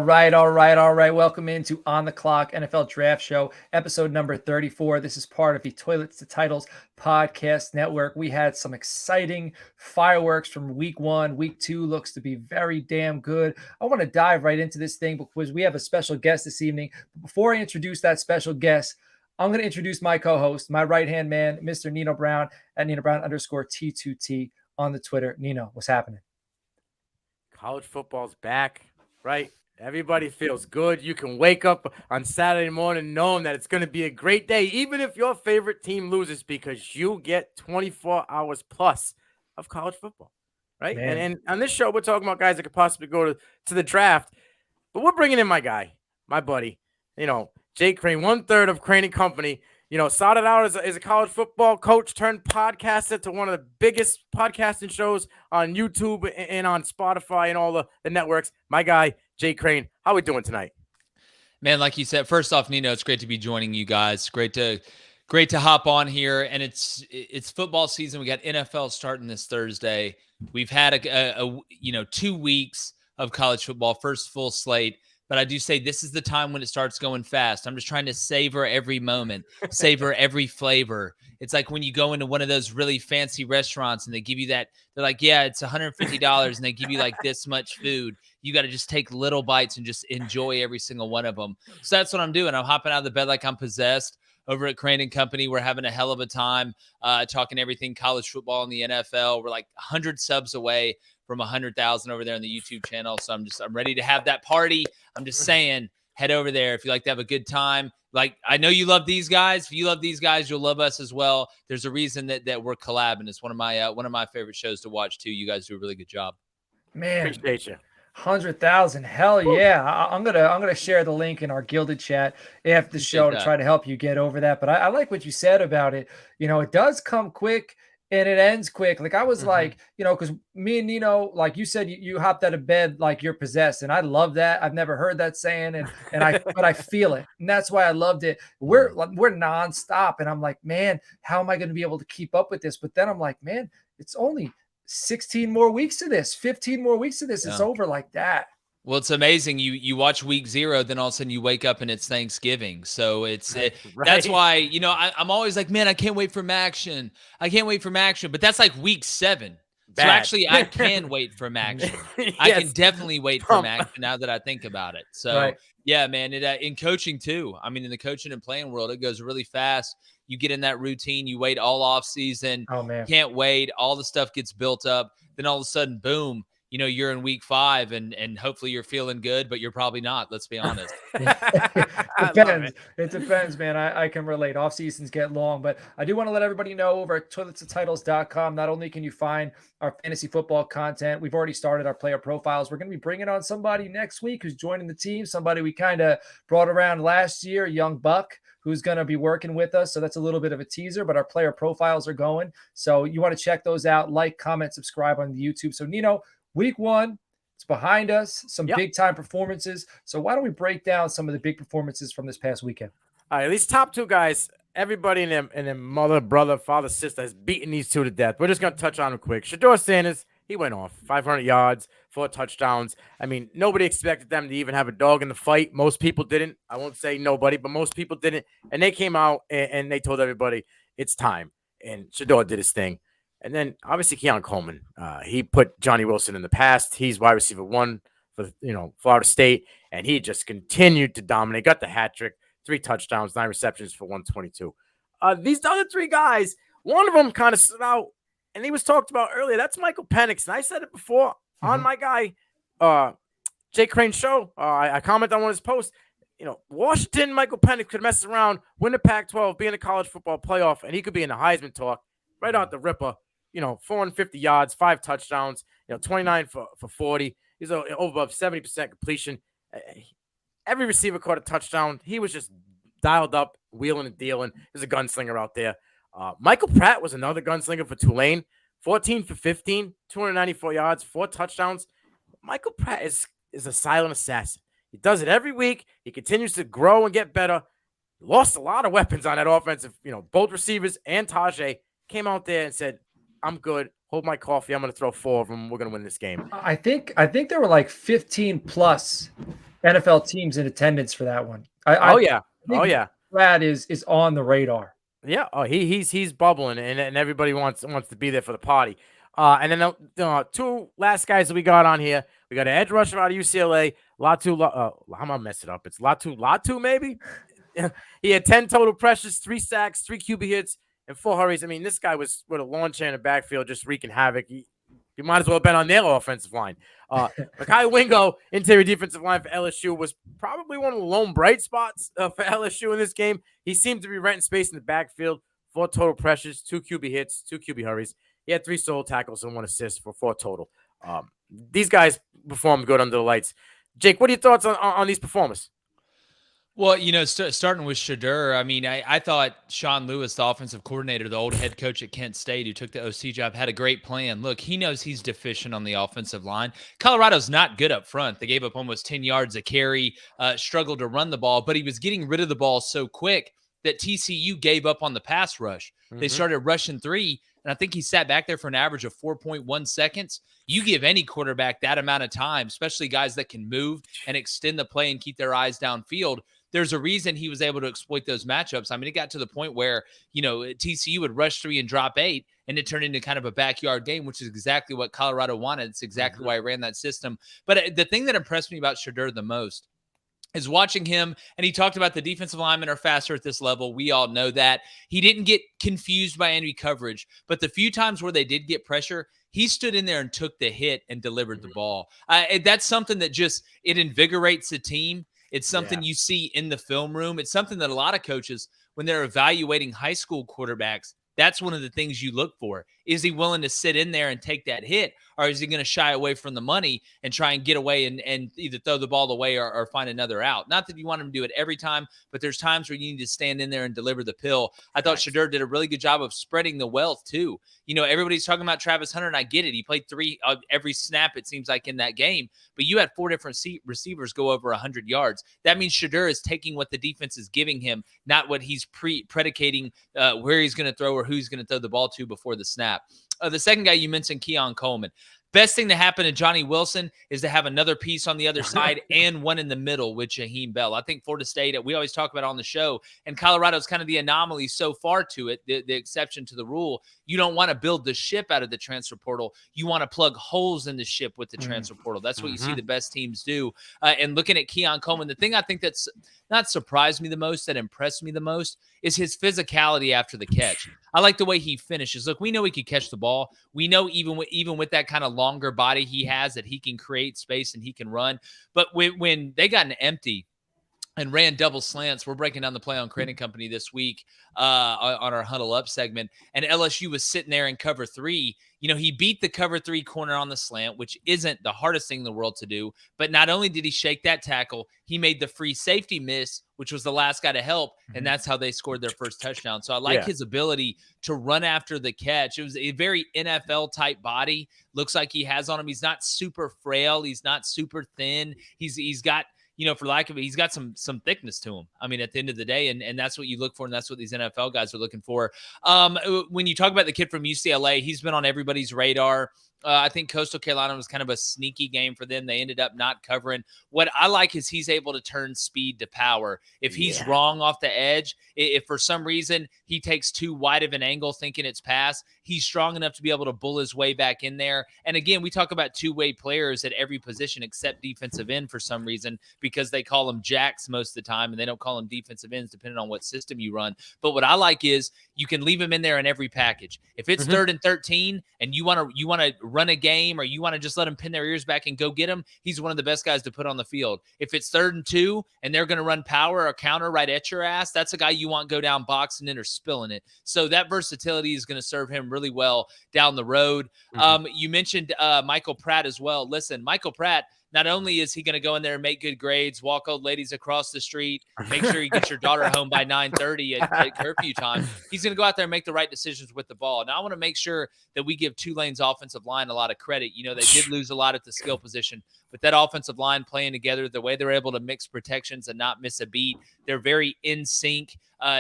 All right. Welcome into On the Clock NFL Draft Show, episode number 34. This is part of the Toilets to Titles podcast network. We had some exciting fireworks from week one. Week two looks to be very damn good. I want to dive right into this thing because we have a special guest this evening. But before I introduce that special guest, I'm going to introduce my co-host, my right-hand man, Mr. Nino Brown at Nino Brown _T2T on the Twitter. Nino, what's happening? College football's back, right? Everybody feels good. You can wake up on Saturday morning knowing that it's going to be a great day, even if your favorite team loses, because you get 24 hours plus of college football, right? And on this show, we're talking about guys that could possibly go to the draft, but we're bringing in my guy, my buddy, Jake Crain, 1/3 of Crain & Company. Started out as a college football coach turned podcaster to one of the biggest podcasting shows on YouTube and on Spotify and all the networks. My guy, Jake Crain. How we doing tonight? Man, like you said, first off, Nino, it's great to be joining you guys. Great to hop on here. And it's football season. We got NFL starting this Thursday. We've had a 2 weeks of college football, first full slate. But I do say this is the time when it starts going fast. I'm just trying to savor every moment, savor every flavor. It's like when you go into one of those really fancy restaurants and they give you that, they're like, yeah, it's $150 and they give you like this much food. You got to just take little bites and just enjoy every single one of them. So that's what I'm doing. I'm hopping out of the bed like I'm possessed. Over at Crain & Company, we're having a hell of a time talking everything college football in the NFL. We're like 100 subs away from 100,000 over there on the YouTube channel. So I'm ready to have that party. I'm just saying, head over there if you like to have a good time. Like, I know you love these guys. If you love these guys, you'll love us as well. There's a reason that we're collabing. It's one of my favorite shows to watch too. You guys do a really good job. Man, appreciate you. 100,000. Hell yeah. I'm gonna share the link in our Gilded chat after the show to try to help you get over that. But I like what you said about it. It does come quick and it ends quick. Like I was like, because me and Nino, like you said, you hopped out of bed like you're possessed. And I love that. I've never heard that saying, but I feel it. And that's why I loved it. We're nonstop. And I'm like, man, how am I going to be able to keep up with this? But then I'm like, man, it's only 16 more weeks to this, 15 more weeks to this. Yeah. It's over like that. Well, it's amazing. You watch week 0, then all of a sudden you wake up and it's Thanksgiving. So right. That's why, I'm always like, man, I can't wait for action. I can't wait for action. But that's like week 7. Bad. So actually I can wait for action. Yes. I can definitely wait for action now that I think about it. So right. Yeah, man, in coaching too. I mean, in the coaching and playing world, it goes really fast. You get in that routine, you wait all off season. Oh man. Can't wait. All the stuff gets built up. Then all of a sudden, boom. You're in week 5 and hopefully you're feeling good, but you're probably not. Let's be honest. It depends, man. I can relate. Off seasons get long, but I do want to let everybody know over at toiletstotitles.com. Not only can you find our fantasy football content, we've already started our player profiles. We're going to be bringing on somebody next week who's joining the team. Somebody we kind of brought around last year, young buck, who's going to be working with us. So that's a little bit of a teaser, but our player profiles are going. So you want to check those out. Like, comment, subscribe on the YouTube. So Nino, week 1, it's behind us, some big time performances. So why don't we break down some of the big performances from this past weekend? All right, these top 2 guys, everybody in their mother, brother, father, sister has beaten these 2 to death. We're just going to touch on them quick. Shedeur Sanders, he went off 500 yards, 4 touchdowns. I mean, nobody expected them to even have a dog in the fight. Most people didn't. I won't say nobody, but most people didn't. And they came out and they told everybody it's time. And Shedeur did his thing. And then obviously Keon Coleman, he put Johnny Wilson in the past. He's wide receiver 1 for Florida State, and he just continued to dominate. Got the hat trick, 3 touchdowns, 9 receptions for 122. These other 3 guys, one of them kind of stood out, and he was talked about earlier. That's Michael Penix, and I said it before on my guy Jake Crain's show. I commented on one of his posts. Washington, Michael Penix could mess around, win the Pac-12, be in the college football playoff, and he could be in the Heisman talk right out the ripper. 450 yards, 5 touchdowns, 29 for 40. He's over above 70% completion. Every receiver caught a touchdown. He was just dialed up, wheeling and dealing. He's a gunslinger out there. Michael Pratt was another gunslinger for Tulane. 14 for 15, 294 yards, 4 touchdowns. Michael Pratt is a silent assassin. He does it every week. He continues to grow and get better. Lost a lot of weapons on that offensive. Both receivers and Tajay came out there and said, I'm good. Hold my coffee. I'm going to throw 4 of them. We're going to win this game. I think there were like 15 plus NFL teams in attendance for that one. Oh, I yeah. Oh, think yeah. Brad is on the radar. Yeah. Oh, he's bubbling, and everybody wants to be there for the party. And then the two last guys that we got on here, we got an edge rusher out of UCLA, Latu. I'm gonna mess it up. It's Latu maybe. He had 10 total pressures, 3 sacks, 3 QB hits, and 4 hurries. I mean, this guy was with a lawn chair in the backfield, just wreaking havoc. You might as well have been on their offensive line. Mekhi Wingo, interior defensive line for LSU, was probably one of the lone bright spots for LSU in this game. He seemed to be renting space in the backfield. 4 total pressures, 2 QB hits, 2 QB hurries. He had 3 solo tackles and 1 assist for 4 total. These guys performed good under the lights. Jake, what are your thoughts on these performers? Well, starting with Shedeur, I mean, I thought Sean Lewis, the offensive coordinator, the old head coach at Kent State who took the OC job, had a great plan. Look, he knows he's deficient on the offensive line. Colorado's not good up front. They gave up almost 10 yards a carry, struggled to run the ball, but he was getting rid of the ball so quick that TCU gave up on the pass rush. They started rushing 3, and I think he sat back there for an average of 4.1 seconds. You give any quarterback that amount of time, especially guys that can move and extend the play and keep their eyes downfield. There's a reason he was able to exploit those matchups. I mean, it got to the point where, TCU would rush 3 and drop 8, and it turned into kind of a backyard game, which is exactly what Colorado wanted. It's exactly why I ran that system. But the thing that impressed me about Shedeur the most is watching him, and he talked about the defensive linemen are faster at this level. We all know that. He didn't get confused by enemy coverage, but the few times where they did get pressure, he stood in there and took the hit and delivered the ball. That's something that it invigorates the team. It's something you see in the film room. It's something that a lot of coaches, when they're evaluating high school quarterbacks, that's one of the things you look for. Is he willing to sit in there and take that hit, or is he going to shy away from the money and try and get away and either throw the ball away or find another out? Not that you want him to do it every time, but there's times where you need to stand in there and deliver the pill. I thought Shedeur did a really good job of spreading the wealth too. Everybody's talking about Travis Hunter, and I get it. He played 3 every snap, it seems like, in that game, but you had 4 different receivers go over 100 yards. That means Shedeur is taking what the defense is giving him, not what he's predicating where he's going to throw or who he's going to throw the ball to before the snap. The second guy you mentioned, Keon Coleman. Best thing to happen to Johnny Wilson is to have another piece on the other side and one in the middle with Jaheim Bell. I think Florida State, we always talk about it on the show, and Colorado's kind of the anomaly so far to it, the exception to the rule. You don't want to build the ship out of the transfer portal. You want to plug holes in the ship with the transfer portal. That's what you see the best teams do. And looking at Keon Coleman, the thing I think that's not surprised me the most, that impressed me the most, is his physicality after the catch. I like the way he finishes. Look, we know he could catch the ball. We know even with that kind of longer body he has, that he can create space and he can run. But when they got an empty and ran double slants, we're breaking down the play on Crain Company this week on our Huddle Up segment, and LSU was sitting there in cover 3. He beat the cover 3 corner on the slant, which isn't the hardest thing in the world to do. But not only did he shake that tackle, he made the free safety miss, which was the last guy to help, and that's how they scored their first touchdown. So I like his ability to run after the catch. It was a very NFL-type body. Looks like he has on him. He's not super frail. He's not super thin. He's got, for lack of it, he's got some thickness to him. I mean, at the end of the day, and that's what you look for, and that's what these NFL guys are looking for. When you talk about the kid from UCLA, he's been on everybody's radar. I think Coastal Carolina was kind of a sneaky game for them. They ended up not covering. What I like is he's able to turn speed to power. If he's wrong off the edge, if for some reason he takes too wide of an angle thinking it's pass, he's strong enough to be able to bull his way back in there. And again, we talk about two-way players at every position except defensive end for some reason, because they call them jacks most of the time and they don't call them defensive ends depending on what system you run. But what I like is you can leave him in there in every package. If it's 3rd and 13 and you want to run a game, or you want to just let them pin their ears back and go get him, he's one of the best guys to put on the field. If it's 3rd and 2 and they're going to run power or counter right at your ass, that's a guy you want go down boxing in or spilling it. So that versatility is going to serve him really well down the road. You mentioned Michael Pratt as well. Listen, Michael Pratt, not only is he going to go in there and make good grades, walk old ladies across the street, make sure you get your daughter home by 9:30 at curfew time, he's going to go out there and make the right decisions with the ball. Now, I want to make sure that we give Tulane's offensive line a lot of credit. They did lose a lot at the skill position, but that offensive line playing together, the way they're able to mix protections and not miss a beat, they're very in sync.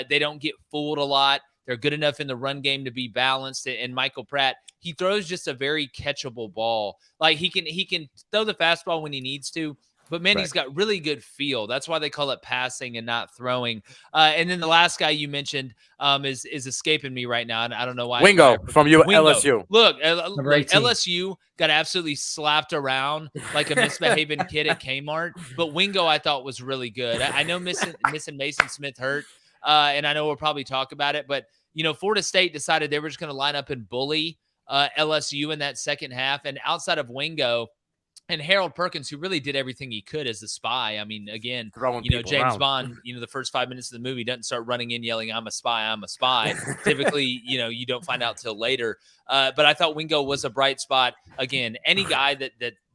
They don't get fooled a lot. They're good enough in the run game to be balanced. And Michael Pratt, he throws just a very catchable ball. Like he can throw the fastball when he needs to, But man, he's got really good feel. That's why they call it passing and not throwing. And then the last guy you mentioned is escaping me right now, and I don't know why. Wingo from LSU. Look, LSU got absolutely slapped around like a misbehaving kid at Kmart. But Wingo, I thought, was really good. I know missing Mason Smith hurt, and I know we'll probably talk about it. But Florida State decided they were just going to line up and bully LSU in that second half, and outside of Wingo and Harold Perkins, who really did everything he could as a spy. I mean, again, James Bond, the first 5 minutes of the movie doesn't start running in yelling, I'm a spy, I'm a spy. Typically, you don't find out till later. But I thought Wingo was a bright spot. Again, any guy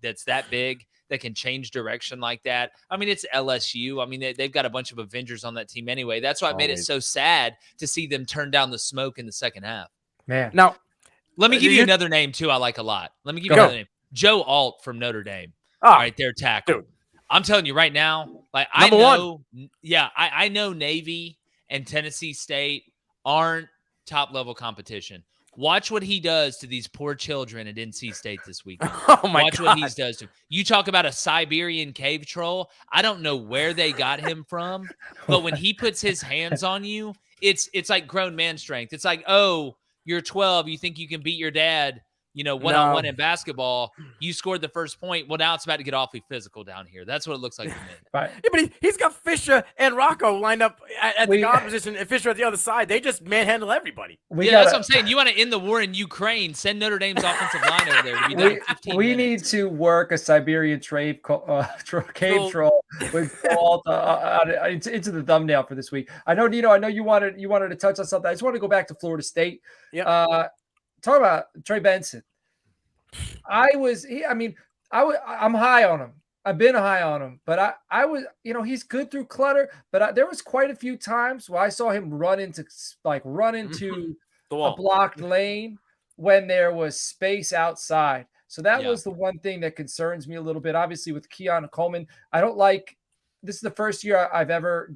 that's that big that can change direction like that. I mean, it's LSU. I mean, they've got a bunch of Avengers on that team anyway. That's why it made it so sad to see them turn down the smoke in the second half. Man. Now, let me give you another name, too, I like a lot. Let me give you another name. Joe Alt from Notre Dame. All right, their tackle. Dude. I'm telling you right now, like I know Navy and Tennessee State aren't top level competition. Watch what he does to these poor children at NC State this weekend. Watch what he does to them. You talk about a Siberian cave troll. I don't know where they got him from, but when he puts his hands on you, it's like grown man strength. It's like, oh, you're 12, you think you can beat your dad. One-on-one in basketball, you scored the first point. Well, now it's about to get awfully physical down here. That's what it looks like to me. Right. Yeah, but he's got Fisher and Rocco lined up at the guard position and Fisher at the other side. They just manhandle everybody. That's what I'm saying. You want to end the war in Ukraine, send Notre Dame's offensive line over there to be done in 15 we minutes. need to work a Siberian cave troll with Paul into the thumbnail for this week. I know, Nino, you wanted to touch on something. I just want to go back to Florida State. Yeah. Talk about Trey Benson. I'm high on him. I've been high on him, but I was, he's good through clutter. But there was quite a few times where I saw him run into a blocked lane when there was space outside. So that was the one thing that concerns me a little bit. Obviously, with Keon Coleman, this is the first year I've ever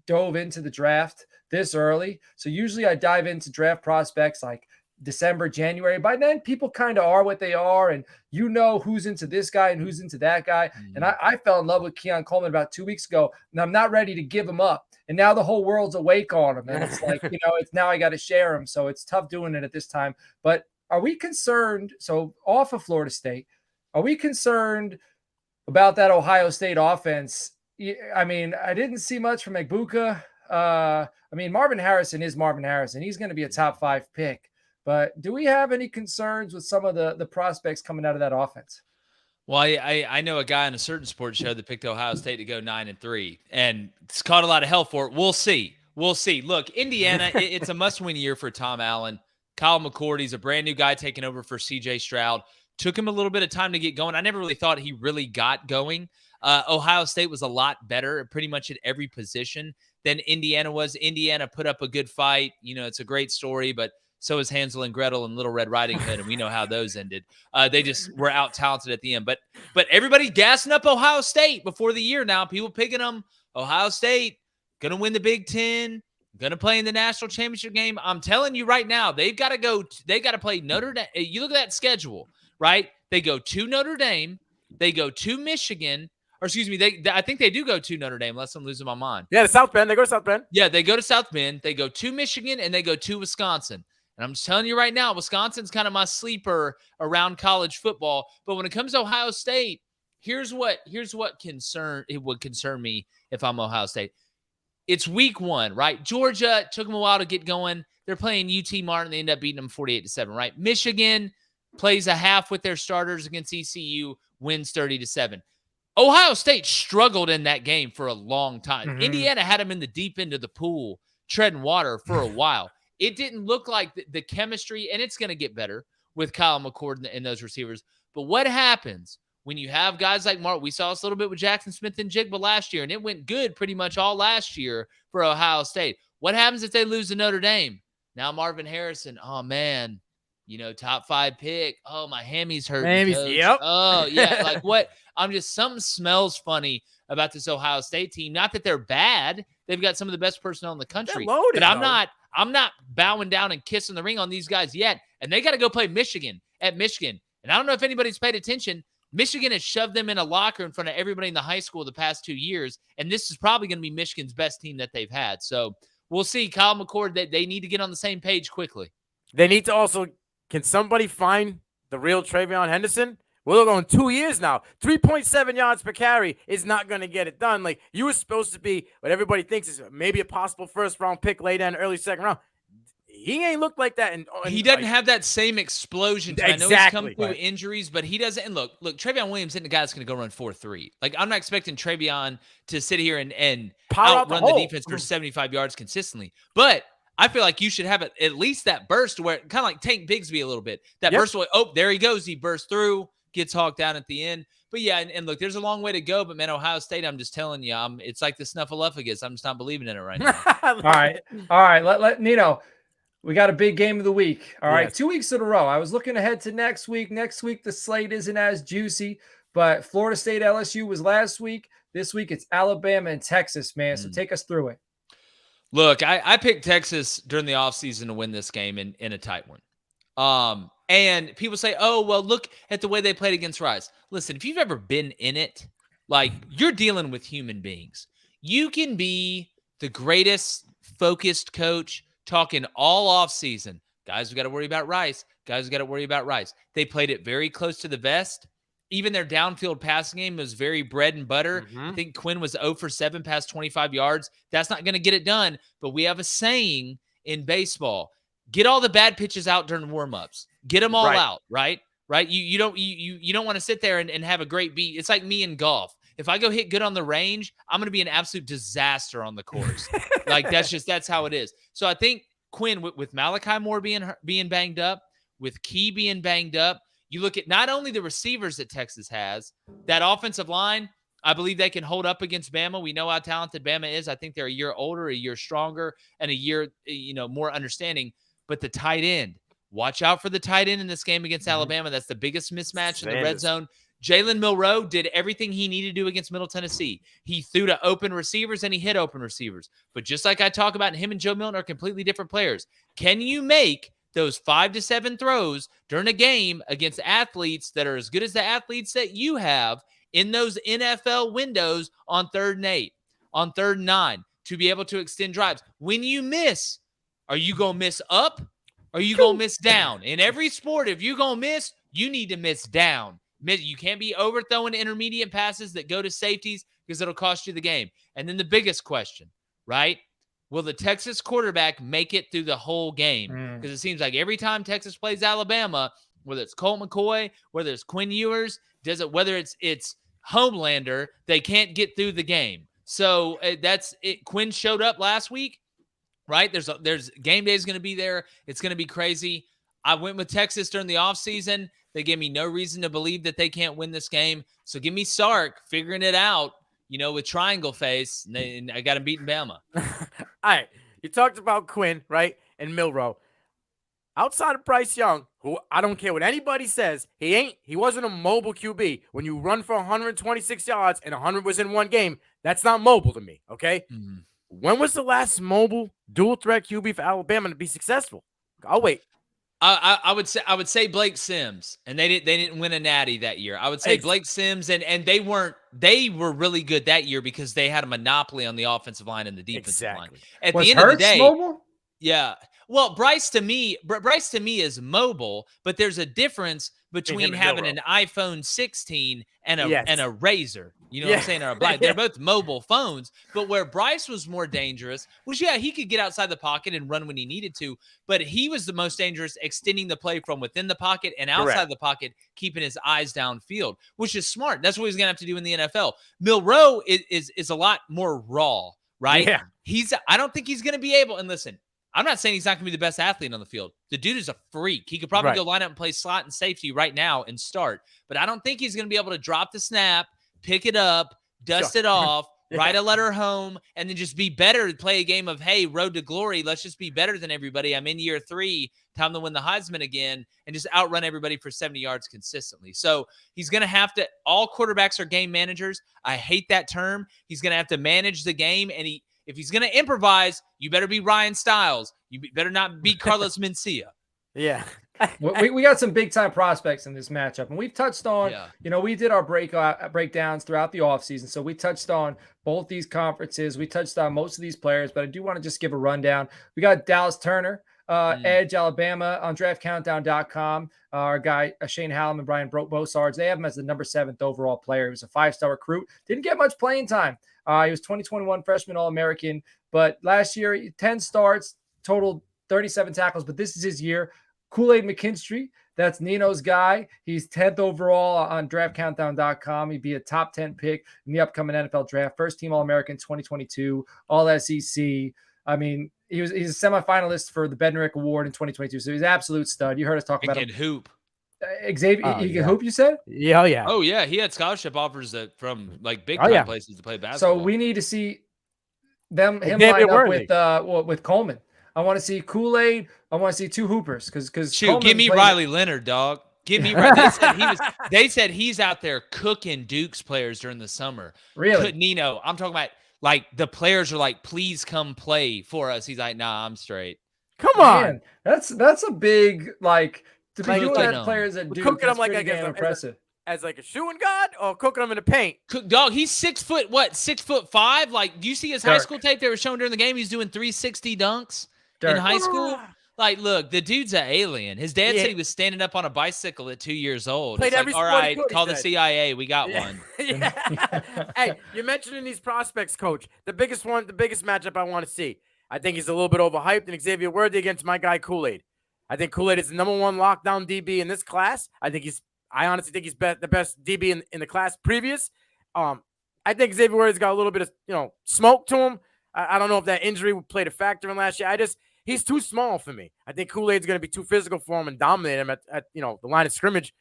dove into the draft this early. So usually I dive into draft prospects like December, January. By then, people kind of are what they are, and who's into this guy and who's into that guy. And I fell in love with Keon Coleman about 2 weeks ago, and I'm not ready to give him up. And now the whole world's awake on him, and it's like, it's now I got to share him. So it's tough doing it at this time. But are we concerned? So off of Florida State, are we concerned about that Ohio State offense? I mean, I didn't see much from Egbuka. Marvin Harrison is Marvin Harrison. He's going to be a top 5 pick. But do we have any concerns with some of the prospects coming out of that offense? Well, I know a guy on a certain sports show that picked Ohio State to go 9-3, and it's caught a lot of hell for it. We'll see. Look, Indiana, it's a must-win year for Tom Allen. Kyle McCourty's a brand new guy taking over for C.J. Stroud. Took him a little bit of time to get going. I never really thought he really got going. Ohio State was a lot better pretty much at every position than Indiana was. Indiana put up a good fight. It's a great story, but so is Hansel and Gretel and Little Red Riding Hood, and we know how those ended. They just were out-talented at the end. But everybody gassing up Ohio State before the year now. People picking them. Ohio State, going to win the Big Ten, going to play in the national championship game. I'm telling you right now, they've got to play Notre Dame. You look at that schedule, right? They go to Notre Dame. They go to Michigan. Or excuse me, I think they do go to Notre Dame, unless I'm losing my mind. Yeah, to South Bend. They go to South Bend. Yeah, they go to South Bend. They go to Michigan, and they go to Wisconsin. And I'm just telling you right now, Wisconsin's kind of my sleeper around college football. But when it comes to Ohio State, here's what would concern me if I'm Ohio State. It's week 1, right? Georgia took them a while to get going. They're playing UT Martin. They end up beating them 48-7, right? Michigan plays a half with their starters against ECU, wins 30-7. Ohio State struggled in that game for a long time. Mm-hmm. Indiana had them in the deep end of the pool, treading water for a while. It didn't look like the chemistry, and it's going to get better with Kyle McCord and those receivers. But what happens when you have guys like Mark? We saw this a little bit with Jackson Smith and Jigba last year, and it went good pretty much all last year for Ohio State. What happens if they lose to Notre Dame? Now Marvin Harrison, oh, man, top 5 pick. Oh, my hammy's hurting. Yep. Oh, yeah, like what? Something smells funny about this Ohio State team. Not that they're bad. They've got some of the best personnel in the country. Loaded, but I'm not bowing down and kissing the ring on these guys yet. And they got to go play Michigan at Michigan. And I don't know if anybody's paid attention. Michigan has shoved them in a locker in front of everybody in the high school the past 2 years, and this is probably going to be Michigan's best team that they've had. So we'll see. Kyle McCord, they need to get on the same page quickly. They need to also, can somebody find the real Travion Henderson? We're going 2 years now. 3.7 yards per carry is not going to get it done. Like, you were supposed to be what everybody thinks is maybe a possible first-round pick late in early second round. He ain't looked like that. And he doesn't have that same explosion. Exactly. I know he's come through injuries, but he doesn't. And look, Travion Williams isn't the guy that's going to go run 4.3. Like, I'm not expecting Travion to sit here and outrun the defense for 75 yards consistently. But I feel like you should have at least that burst where kind of like Tank Bigsby a little bit. That burst where, oh, there he goes. He bursts through, gets hawked down at the end. But yeah, and look, there's a long way to go. But man, Ohio State, I'm just telling you, it's like the Snuffleupagus. I'm just not believing in it right now. All right. Let Nino. We got a big game of the week. All right. 2 weeks in a row. I was looking ahead to next week. Next week, the slate isn't as juicy, but Florida State LSU was last week. This week, it's Alabama and Texas, man. So take us through it. Look, I picked Texas during the offseason to win this game in a tight one. And people say, oh, well, look at the way they played against Rice. Listen, if you've ever been in it, like, you're dealing with human beings. You can be the greatest focused coach talking all off season. Guys, we got to worry about Rice. Guys, we got to worry about Rice. They played it very close to the vest. Even their downfield passing game was very bread and butter. I think Quinn was 0 for 7 past 25 yards. That's not going to get it done. But we have a saying in baseball: get all the bad pitches out during warmups. Get them all out, right? You don't want to sit there and have a great beat. It's like me in golf. If I go hit good on the range, I'm going to be an absolute disaster on the course. Like, that's how it is. So I think Quinn, with Malachi Moore being banged up, with Key being banged up, you look at not only the receivers that Texas has, that offensive line, I believe they can hold up against Bama. We know how talented Bama is. I think they're a year older, a year stronger, and a year, more understanding. But the tight end, watch out for the tight end in this game against Alabama. That's the biggest mismatch in the red zone. Jalen Milroe did everything he needed to do against Middle Tennessee. He threw to open receivers and he hit open receivers. But just like I talk about, him and Joe Milton are completely different players. Can you make those 5 to 7 throws during a game against athletes that are as good as the athletes that you have in those NFL windows on 3rd and 8, on 3rd and 9, to be able to extend drives? When you miss, are you going to miss up? Or are you going to miss down? In every sport, if you're going to miss, you need to miss down. You can't be overthrowing intermediate passes that go to safeties because it'll cost you the game. And then the biggest question, right? Will the Texas quarterback make it through the whole game? Because it seems like every time Texas plays Alabama, whether it's Colt McCoy, whether it's Quinn Ewers, whether it's Homelander, they can't get through the game. So that's it. Quinn showed up last week, right? There's game day is going to be there. It's going to be crazy. I went with Texas during the offseason. They gave me no reason to believe that they can't win this game. So give me Sark figuring it out, with triangle face. And I got him beating Bama. All right. You talked about Quinn, right? And Milroe. Outside of Bryce Young, who I don't care what anybody says, he wasn't a mobile QB. When you run for 126 yards and 100 was in one game, that's not mobile to me, okay? When was the last mobile dual threat QB for Alabama to be successful? I'll wait. I would say Blake Sims, and they didn't win a natty that year. I would say Blake Sims, and they were really good that year because they had a monopoly on the offensive line and the defensive line. At the end of the day, mobile? Yeah. Well, Bryce to me is mobile, but there's a difference between having an iPhone 16 and a Razor. You know what I'm saying? Or a Black. They're both mobile phones, but where Bryce was more dangerous was, he could get outside the pocket and run when he needed to, but he was the most dangerous extending the play from within the pocket and outside the pocket, keeping his eyes downfield, which is smart. That's what he's going to have to do in the NFL. Milroe is a lot more raw, right? Yeah. I don't think he's going to be able, and listen, I'm not saying he's not going to be the best athlete on the field. The dude is a freak. He could probably go line up and play slot and safety right now and start. But I don't think he's going to be able to drop the snap, pick it up, dust it off, write a letter home, and then just be better to play a game of, hey, road to glory. Let's just be better than everybody. I'm in year 3. Time to win the Heisman again, and just outrun everybody for 70 yards consistently. So he's going to have to – all quarterbacks are game managers. I hate that term. He's going to have to manage the game, and if he's going to improvise, you better be Ryan Stiles. You better not be Carlos Mencia. Yeah. we got some big time prospects in this matchup, and we've touched on, we did our breakdowns throughout the offseason. So we touched on both these conferences. We touched on most of these players, but I do want to just give a rundown. We got Dallas Turner, Edge, Alabama on draftcountdown.com. Our guy, Shane Hallam and Brian Bosarge, they have him as the number 7th overall player. He was a 5-star recruit. Didn't get much playing time. He was 2021 freshman All-American, but last year, 10 starts, totaled 37 tackles, but this is his year. Kool-Aid McKinstry, that's Nino's guy. He's 10th overall on draftcountdown.com. He'd be a top 10 pick in the upcoming NFL draft. First team All-American 2022, All-SEC. I mean, he's a semifinalist for the Bednarik Award in 2022. So he's an absolute stud. You heard us talk about him. Hoop. Xavier, he can hoop, you said? Yeah. Oh, yeah. He had scholarship offers from like big time places to play basketball. So we need to see him line up with Coleman. I want to see Kool-Aid. I want to see 2 hoopers because give me Riley Leonard, dog. Give me Riley. They said he's out there cooking Duke's players during the summer. Really? Nino, I'm talking about like the players are like, please come play for us. He's like, nah, I'm straight. Come on. That's a big to be doing that players at Duke. Cooking them like impressive. As like a shooting god or cooking them in the paint? Dog, he's 6'5"? Like, do you see his high school tape they were showing during the game? He's doing 360 dunks in high school. Like, look, the dude's an alien. His dad said he was standing up on a bicycle at 2 years old. Played every all right, call the CIA. We got one. Hey, you're mentioning these prospects, Coach. The biggest matchup I want to see. I think he's a little bit overhyped, and Xavier Worthy against my guy Kool-Aid. I think Kool-Aid is the number 1 lockdown DB in this class. I honestly think he's the best DB in the class previous. I think Xavier Worthy's got a little bit of smoke to him. I don't know if that injury played a factor in last year. He's too small for me. I think Kool-Aid's going to be too physical for him and dominate him at the line of scrimmage.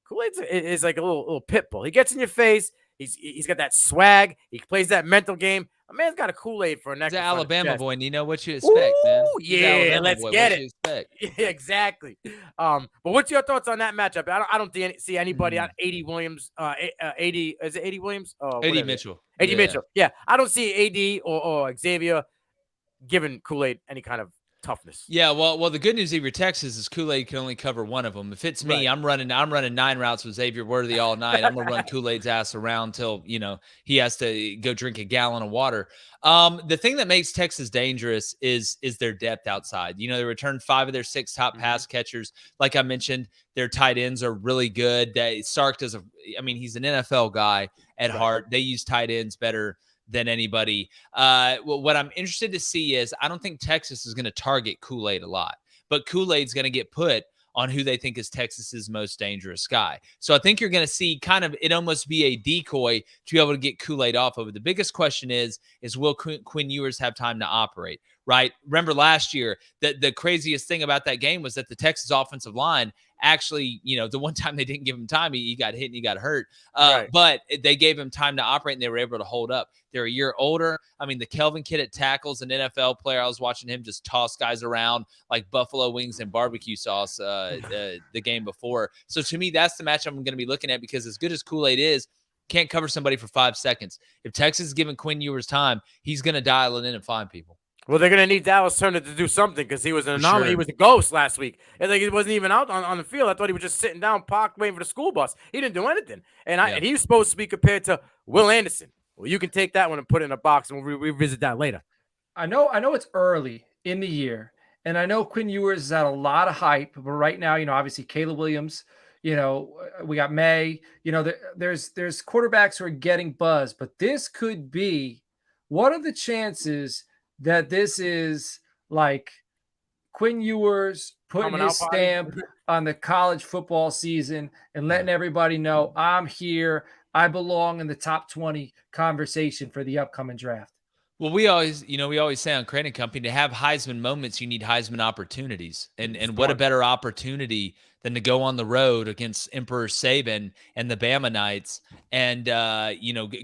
Kool-Aid is like a little pit bull. He gets in your face. He's got that swag. He plays that mental game. A man's got a Kool-Aid for a neck. He's an Alabama boy, and you know what you expect, man. Yeah, let's get it. Yeah, exactly. But what's your thoughts on that matchup? I don't see anybody on 80 Williams. 80 is it 80 Williams? 80 Mitchell. 80 Mitchell. Yeah, I don't see AD or Xavier giving Kool-Aid any kind of toughness. Yeah, well, the good news of your Texas is Kool-Aid can only cover one of them. If it's me, I'm running 9 routes with Xavier Worthy all night. I'm gonna run Kool-Aid's ass around till he has to go drink a gallon of water. The thing that makes Texas dangerous is their depth outside. They returned 5 of their 6 top pass catchers. Like I mentioned, their tight ends are really good. Sark he's an NFL guy at heart. They use tight ends better than anybody. What I'm interested to see is I don't think Texas is going to target Kool-Aid a lot, but Kool-Aid's going to get put on who they think is Texas's most dangerous guy. So I think you're going to see kind of it almost be a decoy to be able to get Kool-Aid off of it. The biggest question is will Quinn Ewers have time to operate, right? Remember last year, the craziest thing about that game was that the Texas offensive line actually, the one time they didn't give him time, he got hit and he got hurt. But they gave him time to operate and they were able to hold up. They're a year older. The Kelvin kid at tackle's an NFL player. I was watching him just toss guys around like buffalo wings and barbecue sauce the game before. So to me, that's the matchup I'm going to be looking at because as good as Kool-Aid is, can't cover somebody for 5 seconds. If Texas is giving Quinn Ewers time, he's going to dial it in and find people. Well, they're going to need Dallas Turner to do something because he was an anomaly. Sure. He was a ghost last week. And he wasn't even out on the field. I thought he was just sitting down, parked, waiting for the school bus. He didn't do anything. And he was supposed to be compared to Will Anderson. Well, you can take that one and put it in a box, and we'll revisit that later. I know it's early in the year, and I know Quinn Ewers has had a lot of hype, but right now, obviously Caleb Williams, we got May, there's quarterbacks who are getting buzz, but this could be, what are the chances that this is like Quinn Ewers putting his stamp on the college football season and letting everybody know I'm here. I belong in the top 20 conversation for the upcoming draft. Well, we always say on Crain & Company, to have Heisman moments, you need Heisman opportunities. And what a better opportunity than to go on the road against Emperor Saban and the Bama Knights and,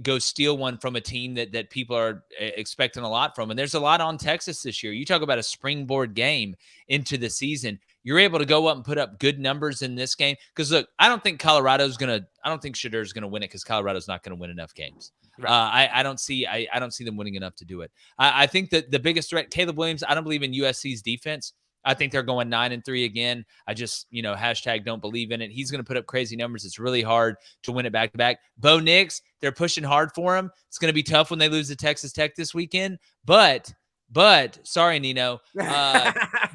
go steal one from a team that people are expecting a lot from. And there's a lot on Texas this year. You talk about a springboard game into the season. You're able to go up and put up good numbers in this game. Because, look, I don't think Shedur's going to win it because Colorado's not going to win enough games. Right. I don't see them winning enough to do it. I think that the biggest threat, Caleb Williams, I don't believe in USC's defense. I think they're going 9-3 again. I just, hashtag don't believe in it. He's going to put up crazy numbers. It's really hard to win it back to back. Bo Nix, they're pushing hard for him. It's going to be tough when they lose to Texas Tech this weekend. But sorry, Nino.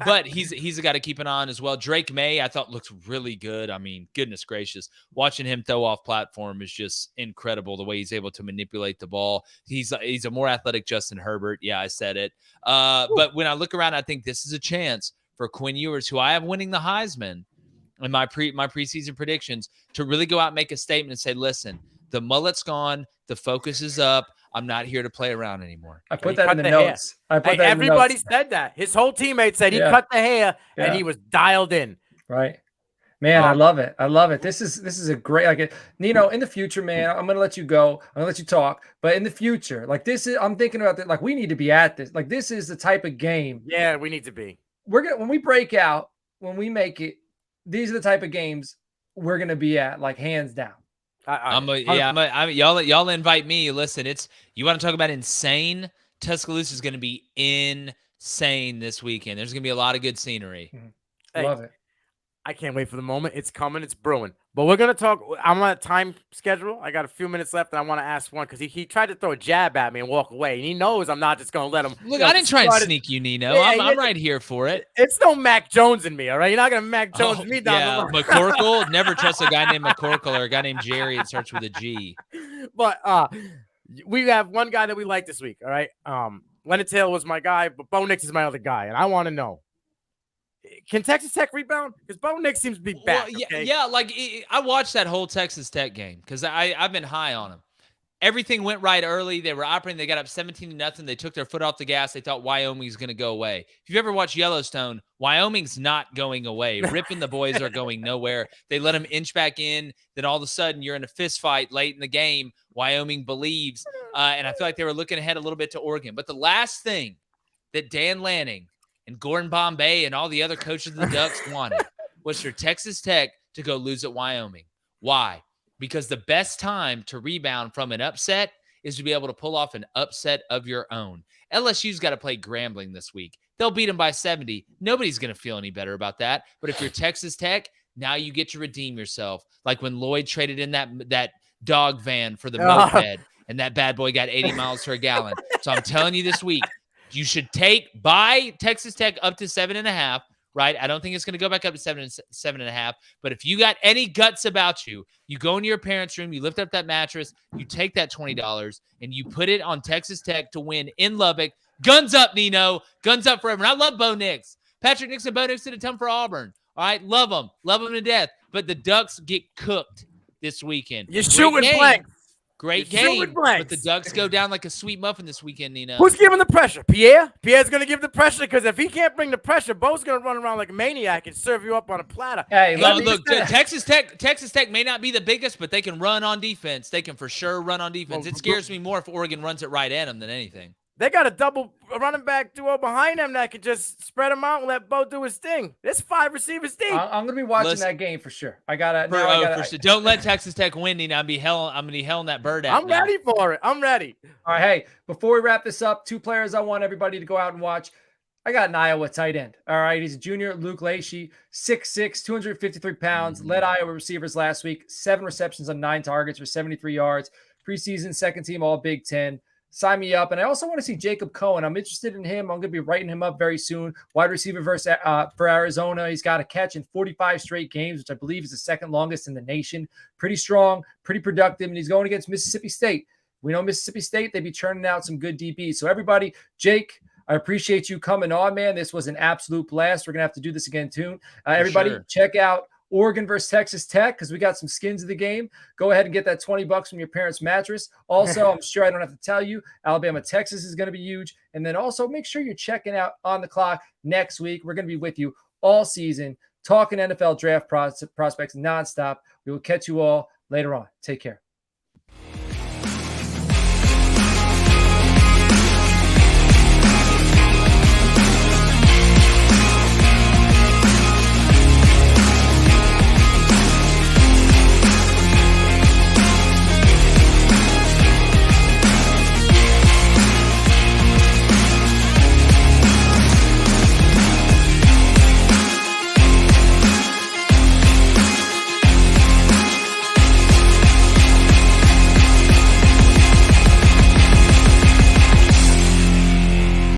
But he's a guy to keep an eye on as well. Drake May, I thought looked really good. I mean, goodness gracious. Watching him throw off platform is just incredible, the way he's able to manipulate the ball. He's a more athletic Justin Herbert. Yeah, I said it. But when I look around, I think this is a chance for Quinn Ewers, who I have winning the Heisman in my preseason predictions, to really go out and make a statement and say, listen, the mullet's gone. The focus is up. I'm not here to play around anymore. I put that in the notes. Everybody said that. His whole teammate said he cut the hair and he was dialed in. Right. Man, I love it. I love it. This is a great, Nino, in the future, man, I'm going to let you go. I'm going to let you talk. But in the future, I'm thinking about that. We need to be at this. This is the type of game. Yeah, we need to be. When we break out, when we make it, these are the type of games we're going to be at, hands down. Y'all invite me. Listen, you want to talk about insane? Tuscaloosa is going to be insane this weekend. There's going to be a lot of good scenery. Love it. I can't wait for the moment. It's coming. It's brewing. But we're going to talk. I'm on a time schedule. I got a few minutes left, and I want to ask one because he tried to throw a jab at me and walk away. And he knows I'm not just going to let him. Look, I didn't try and sneak you, Nino. I'm right here for it. It's no Mac Jones in me, all right? You're not going to Mac Jones me down the line. McCorkle. Never trust a guy named McCorkle or a guy named Jerry. It starts with a G. But we have one guy that we like this week, all right? Leonard Taylor was my guy, but Bo Nix is my other guy. And I want to know, can Texas Tech rebound? Because Bo Nix seems to be back. Well, I watched that whole Texas Tech game because I've been high on them. Everything went right early. They were operating. They got up 17-0. They took their foot off the gas. They thought Wyoming's going to go away. If you've ever watched Yellowstone, Wyoming's not going away. Rip and the boys are going nowhere. They let them inch back in. Then all of a sudden, you're in a fist fight late in the game. Wyoming believes. And I feel like they were looking ahead a little bit to Oregon. But the last thing that Dan Lanning and Gordon Bombay and all the other coaches of the Ducks wanted was for Texas Tech to go lose at Wyoming. Why? Because the best time to rebound from an upset is to be able to pull off an upset of your own. LSU's got to play Grambling this week. They'll beat them by 70. Nobody's going to feel any better about that. But if you're Texas Tech, now you get to redeem yourself. Like when Lloyd traded in that dog van for the moped, and that bad boy got 80 miles per gallon. So I'm telling you this week, you should buy Texas Tech up to 7.5, right? I don't think it's going to go back up to 7.5. But if you got any guts about you, you go into your parents' room, you lift up that mattress, you take that $20, and you put it on Texas Tech to win in Lubbock. Guns up, Nino. Guns up forever. And I love Bo Nix. Patrick Nix and Bo Nix did a ton for Auburn. All right, love them to death. But the Ducks get cooked this weekend. You're shooting blanks. Great game, but the Ducks go down like a sweet muffin this weekend, Nino. Who's giving the pressure? Pierre? Pierre's going to give the pressure because if he can't bring the pressure, Bo's going to run around like a maniac and serve you up on a platter. Hey, look, Texas Tech may not be the biggest, but they can run on defense. They can for sure run on defense. It scares me more if Oregon runs it right at them than anything. They got a double running back duo behind them that can just spread them out and let Bo do his thing. This 5 receivers team. I'm going to be watching that game for sure. I got to. Don't let Texas Tech win, Nino. I'm going to be helling that bird out. I'm ready for it. I'm ready. All right, hey, before we wrap this up, 2 players I want everybody to go out and watch. I got an Iowa tight end. All right, he's a junior, Luke Lacey, 6'6", 253 pounds, led Iowa receivers last week, 7 receptions on 9 targets for 73 yards. Preseason, second team All Big Ten. Sign me up. And I also want to see Jacob Cohen. I'm interested in him. I'm going to be writing him up very soon. Wide receiver for Arizona. He's got a catch in 45 straight games, which I believe is the second longest in the nation. Pretty strong, pretty productive, and he's going against Mississippi State. We know Mississippi State, they'd be churning out some good DBs. So everybody, Jake, I appreciate you coming on, man. This was an absolute blast. We're going to have to do this again too. Everybody, check out Oregon versus Texas Tech because we got some skins of the game. Go ahead and get that $20 from your parents' mattress. Also, I'm sure I don't have to tell you, Alabama, Texas is going to be huge. And then also make sure you're checking out On the Clock next week. We're going to be with you all season, talking NFL draft prospects nonstop. We will catch you all later on. Take care.